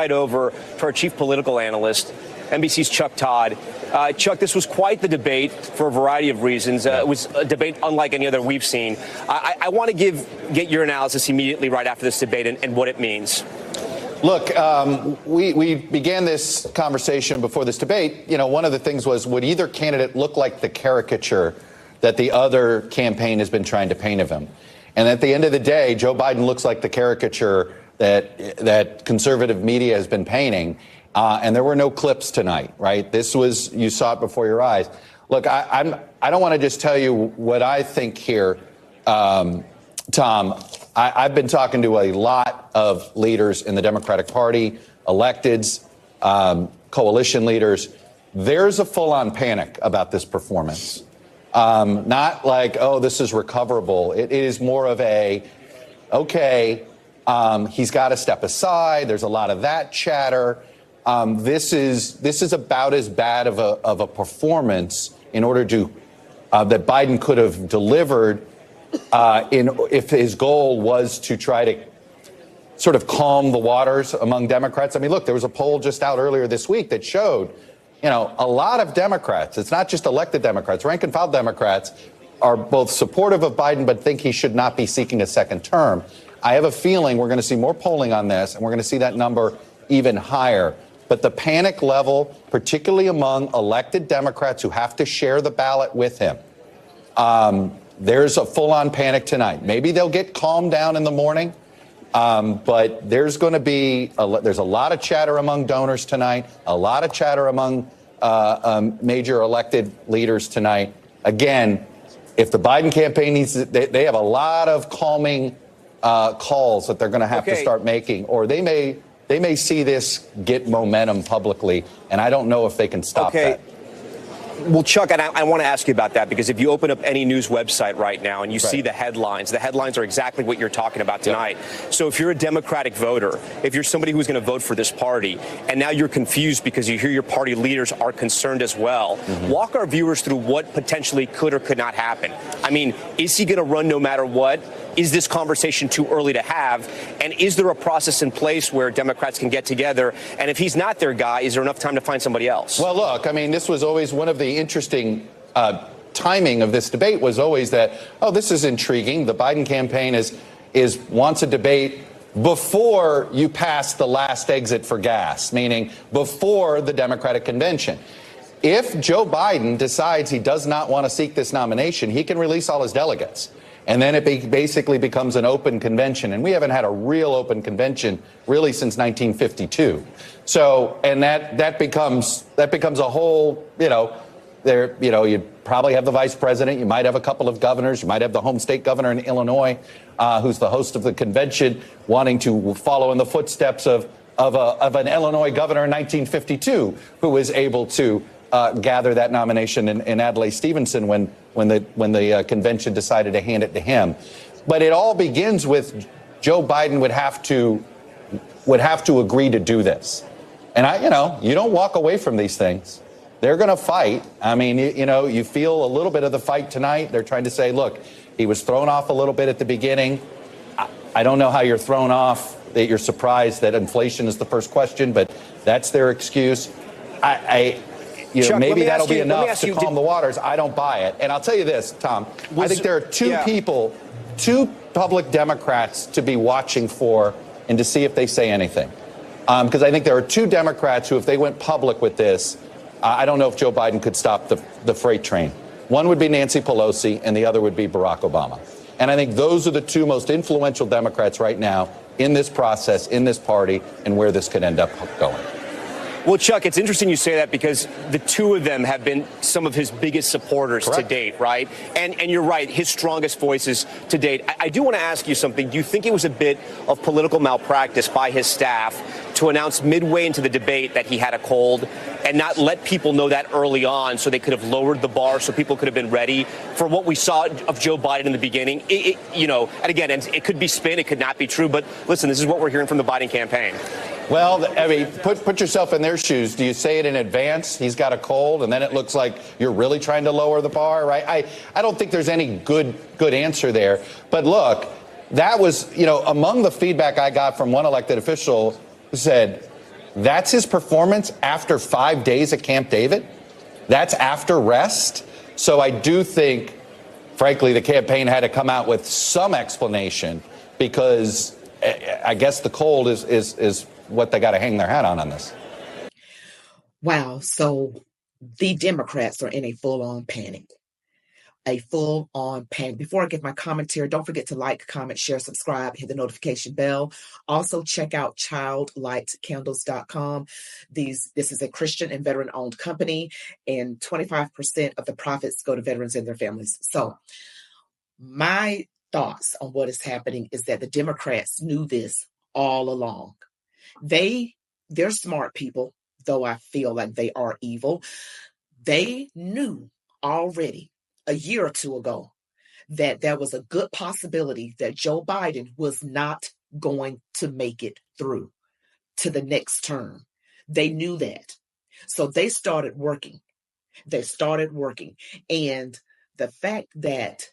Right over to our chief political analyst, NBC's Chuck Todd. Chuck, this was quite the debate for a variety of reasons. It was a debate unlike any other we've seen. I want to get your analysis immediately right after this debate and what it means. Look, we began this conversation before this debate. You know, one of the things was, would either candidate look like the caricature that the other campaign has been trying to paint of him? And at the end of the day, Joe Biden looks like the caricature that conservative media has been painting. And there were no clips tonight, right? This was, you saw it before your eyes. Look, I don't want to just tell you what I think here, Tom. I've been talking to a lot of leaders in the Democratic Party, electeds, coalition leaders. There's a full-on panic about this performance. Not like, oh, this is recoverable. It is more of a, okay, he's got to step aside. There's a lot of that chatter. This is about as bad of a performance in order to that Biden could have delivered if his goal was to try to sort of calm the waters among Democrats. I mean, look, there was a poll just out earlier this week that showed, you know, a lot of Democrats, it's not just elected Democrats, rank and file Democrats, are both supportive of Biden but think he should not be seeking a second term. I have a feeling we're going to see more polling on this, and we're going to see that number even higher. But the panic level, particularly among elected Democrats who have to share the ballot with him, there's a full-on panic tonight. Maybe they'll get calmed down in the morning, but there's going to be there's a lot of chatter among donors tonight, a lot of chatter among major elected leaders tonight. Again, if the Biden campaign needs to, they have a lot of calming calls that they're going to have to start making, or they may see this get momentum publicly, and I don't know if they can stop that. Well, Chuck, and I want to ask you about that, because if you open up any news website right now and you see the headlines are exactly what you're talking about tonight. Yep. So if you're a Democratic voter, if you're somebody who's going to vote for this party, and now you're confused because you hear your party leaders are concerned as well, walk our viewers through what potentially could or could not happen. I mean, is he going to run no matter what? Is this conversation too early to have? And is there a process in place where Democrats can get together? And if he's not their guy, is there enough time to find somebody else? Well, look, I mean, this was always one of the interesting timing of this debate was always that, oh, this is intriguing. The Biden campaign wants a debate before you pass the last exit for gas, meaning before the Democratic convention. If Joe Biden decides he does not want to seek this nomination, he can release all his delegates. And then it basically becomes an open convention. And we haven't had a real open convention really since 1952. So, and that becomes a whole, you probably have the vice president. You might have a couple of governors. You might have the home state governor in Illinois, who's the host of the convention, wanting to follow in the footsteps of an Illinois governor in 1952, who was able to gather that nomination in Adlai Stevenson when the convention decided to hand it to him. But it all begins with Joe Biden would have to agree to do this. And you don't walk away from these things. They're going to fight. I mean, you feel a little bit of the fight tonight. They're trying to say, look, he was thrown off a little bit at the beginning. I don't know how you're thrown off, that you're surprised that inflation is the first question, but that's their excuse. Chuck, maybe that'll be enough to calm the waters. I don't buy it. And I'll tell you this, Tom, I think there are two public Democrats to be watching for and to see if they say anything. Because I think there are two Democrats who, if they went public with this, I don't know if Joe Biden could stop the freight train. One would be Nancy Pelosi, and the other would be Barack Obama. And I think those are the two most influential Democrats right now in this process, in this party, and where this could end up going. Well, Chuck, it's interesting you say that, because the two of them have been some of his biggest supporters to date, right? And you're right, his strongest voices to date. I do want to ask you something. Do you think it was a bit of political malpractice by his staff to announce midway into the debate that he had a cold and not let people know that early on, so they could have lowered the bar, so people could have been ready for what we saw of Joe Biden in the beginning? And again, it could be spin, it could not be true. But listen, this is what we're hearing from the Biden campaign. Well, I mean, put yourself in their shoes. Do you say it in advance? He's got a cold, and then it looks like you're really trying to lower the bar, right? I don't think there's any good answer there. But look, that was, among the feedback I got from one elected official who said, That's his performance after 5 days at Camp David? That's after rest? So I do think, frankly, the campaign had to come out with some explanation, because I guess the cold is what they got to hang their hat on this. Wow. So the Democrats are in a full-on panic. A full-on panic. Before I give my commentary, don't forget to like, comment, share, subscribe, hit the notification bell. Also, check out childlightcandles.com. This is a Christian and veteran-owned company, and 25% of the profits go to veterans and their families. So my thoughts on what is happening is that the Democrats knew this all along. They're smart people, though I feel like they are evil. They knew already a year or two ago that there was a good possibility that Joe Biden was not going to make it through to the next term. They knew that. So they started working. And the fact that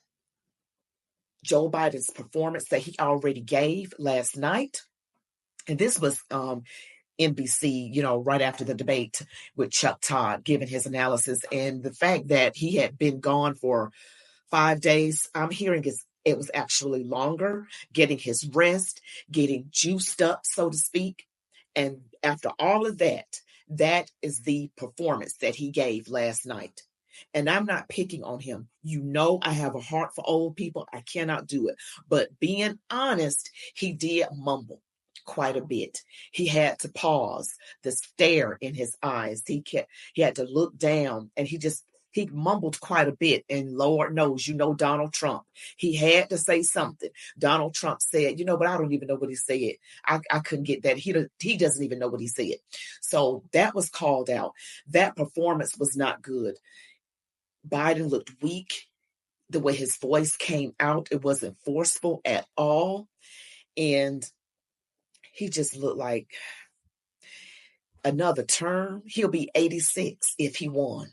Joe Biden's performance that he already gave last night, and this was NBC, right after the debate with Chuck Todd, giving his analysis, and the fact that he had been gone for 5 days, I'm hearing it was actually longer, getting his rest, getting juiced up, so to speak. And after all of that, that is the performance that he gave last night. And I'm not picking on him. I have a heart for old people. I cannot do it. But being honest, he did mumble quite a bit. He had to pause, the stare in his eyes. He had to look down, and he mumbled quite a bit. And Lord knows, Donald Trump, he had to say something. Donald Trump said, but I don't even know what he said. I couldn't get that. He doesn't even know what he said. So that was called out. That performance was not good. Biden looked weak. The way his voice came out, it wasn't forceful at all. And he just looked like another term. He'll be 86 if he won.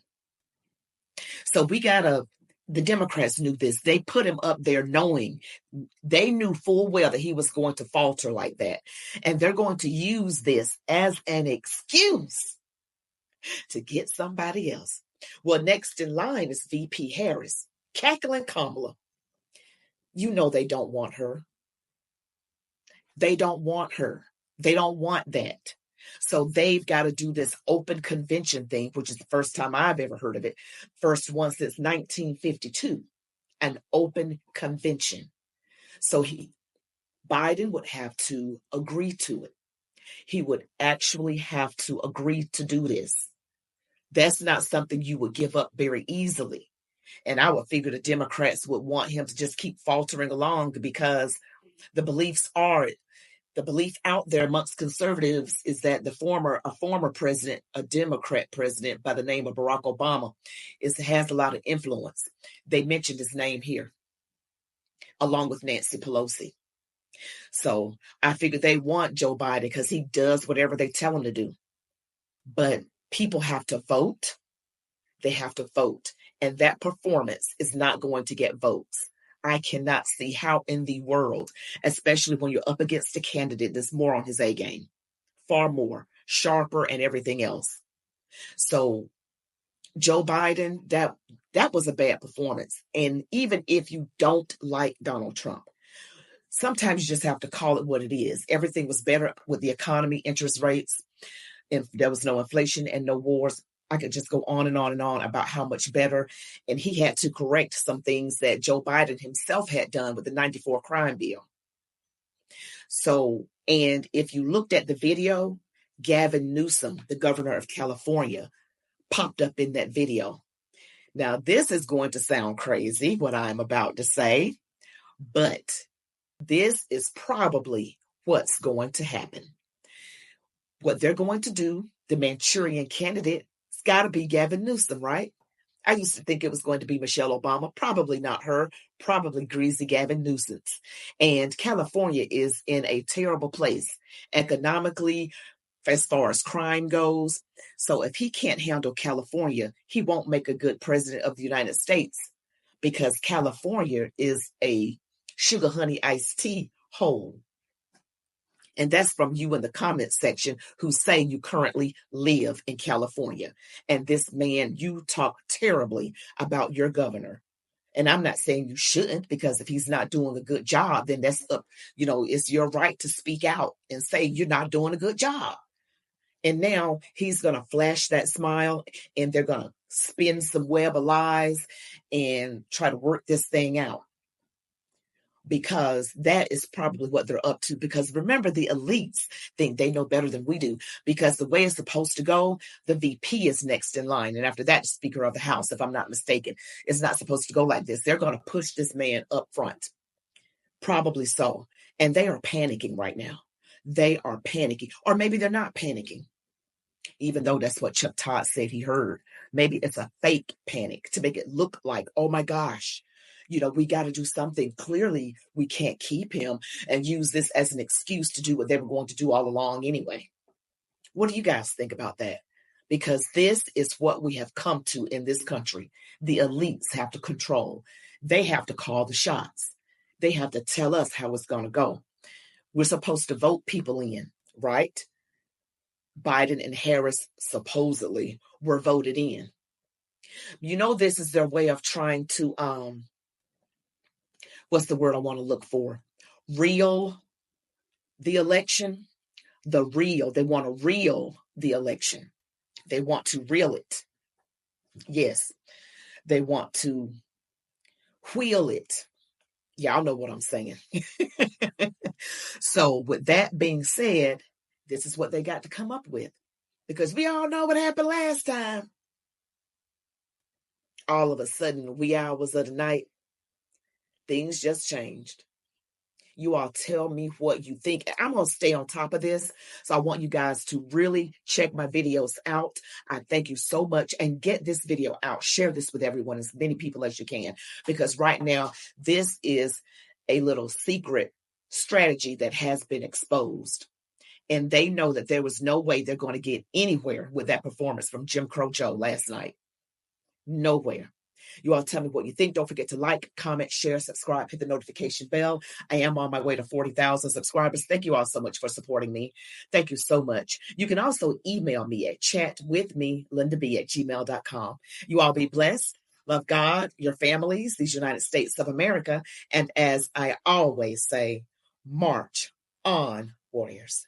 So the Democrats knew this. They put him up there knowing, they knew full well that he was going to falter like that. And they're going to use this as an excuse to get somebody else. Well, next in line is VP Harris, cackling Kamala. They don't want her. They don't want her. They don't want that. So they've got to do this open convention thing, which is the first time I've ever heard of it. First one since 1952, an open convention. So Biden would have to agree to it. He would actually have to agree to do this. That's not something you would give up very easily. And I would figure the Democrats would want him to just keep faltering along, because the belief out there amongst conservatives is that a former president, a Democrat president by the name of Barack Obama, has a lot of influence. They mentioned his name here, along with Nancy Pelosi. So I figured they want Joe Biden because he does whatever they tell him to do. But people have to vote. They have to vote. And that performance is not going to get votes. I cannot see how in the world, especially when you're up against a candidate that's more on his A game, far more, sharper and everything else. So Joe Biden, that was a bad performance. And even if you don't like Donald Trump, sometimes you just have to call it what it is. Everything was better with the economy, interest rates, and there was no inflation and no wars. I could just go on and on and on about how much better. And he had to correct some things that Joe Biden himself had done with the 94 crime bill. So, and if you looked at the video, Gavin Newsom, the governor of California, popped up in that video. Now, this is going to sound crazy, what I'm about to say, but this is probably what's going to happen. What they're going to do, the Manchurian candidate, it's got to be Gavin Newsom, right? I used to think it was going to be Michelle Obama. Probably not her. Probably greasy Gavin Newsom. And California is in a terrible place economically, as far as crime goes. So if he can't handle California, he won't make a good president of the United States, because California is a sugar honey iced tea hole. And that's from you in the comment section who say you currently live in California. And this man, you talk terribly about your governor. And I'm not saying you shouldn't, because if he's not doing a good job, then that's up, it's your right to speak out and say you're not doing a good job. And now he's going to flash that smile, and they're going to spin some web of lies and try to work this thing out. Because that is probably what they're up to. Because remember, the elites think they know better than we do. Because the way it's supposed to go, the VP is next in line. And after that, the Speaker of the House, if I'm not mistaken. It's not supposed to go like this. They're going to push this man up front. Probably so. And they are panicking right now. They are panicking. Or maybe they're not panicking. Even though that's what Chuck Todd said he heard. Maybe it's a fake panic to make it look like, oh my gosh, we got to do something. Clearly, we can't keep him, and use this as an excuse to do what they were going to do all along anyway. What do you guys think about that? Because this is what we have come to in this country. The elites have to control. They have to call the shots. They have to tell us how it's going to go. We're supposed to vote people in, right? Biden and Harris supposedly were voted in. This is their way of trying to what's the word I want to look for? Reel the election. They want to reel the election. They want to reel it. Yes. They want to wheel it. Y'all know what I'm saying. So with that being said, this is what they got to come up with. Because we all know what happened last time. All of a sudden, the wee hours of the night, things just changed. You all tell me what you think. I'm going to stay on top of this. So I want you guys to really check my videos out. I thank you so much. And get this video out. Share this with everyone, as many people as you can. Because right now, this is a little secret strategy that has been exposed. And they know that there was no way they're going to get anywhere with that performance from Jim Crow Joe last night. Nowhere. You all tell me what you think. Don't forget to like, comment, share, subscribe, hit the notification bell. I am on my way to 40,000 subscribers. Thank you all so much for supporting me. Thank you so much. You can also email me at chatwithmeLindaB@gmail.com. You all be blessed. Love God, your families, these United States of America. And as I always say, march on, warriors.